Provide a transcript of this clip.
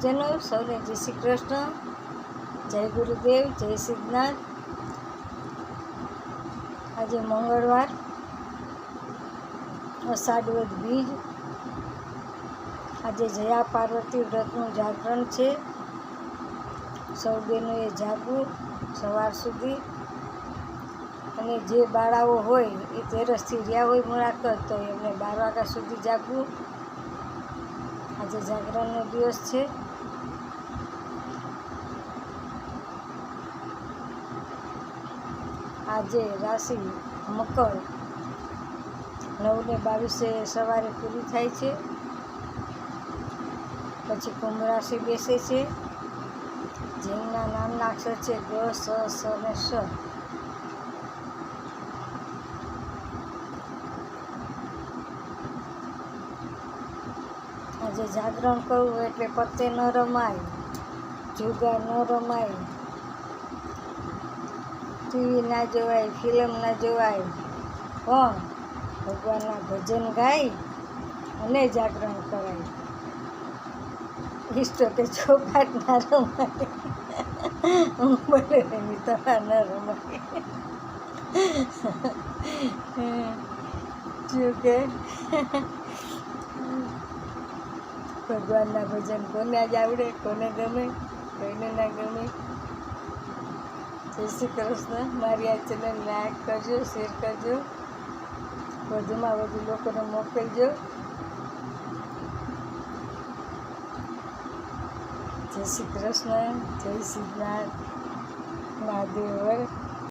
ગુરુજનો સૌને જય શ્રી કૃષ્ણ, જય ગુરુદેવ, જય સિદ્ધનાથ. આજે મંગળવાર, અષાઢ વદ બીજ. આજે જયા પાર્વતી વ્રતનું જાગરણ છે. સૌ બહેનોએ જાગવું સવાર સુધી, અને જે બાળાઓ હોય એ તેરસથી રહ્યા હોય મુલાકાત, તો એમને 12 વાગ્યા સુધી જાગવું. આજે જાગરણનો દિવસ છે. આજે રાશિ મકર, 9:22 સવારે પૂરી થાય છે. પછી કુંભ રાશિ બેસે છે, જેમના નામના અક્ષર છે ગ, સ, સ અને સ. આજે જાગરણ કરવું એટલે પત્તે ન રમાય, જુગાર ન રમાય, ટીવી ના જોવાય, ફિલ્મ ના જોવાય, પણ ભગવાનના ભજન ગાય અને જાગરણ કરાય. ઈષ્ટ કે ચોપાટ ના રમાય, હું બોલે એની તળા ન રમાય. શું કે ભગવાનના ભજન કોને જ આવડે, કોને ગમે, કોઈને ના ગમે. જય શ્રી કૃષ્ણ. મારી આ ચેનલ લાઈક કરજો, શેર કરજો, વધુમાં વધુ લોકોને મોકલજો. જય શ્રી કૃષ્ણ, જય સિદ્ધનાથ, મહાદેવ.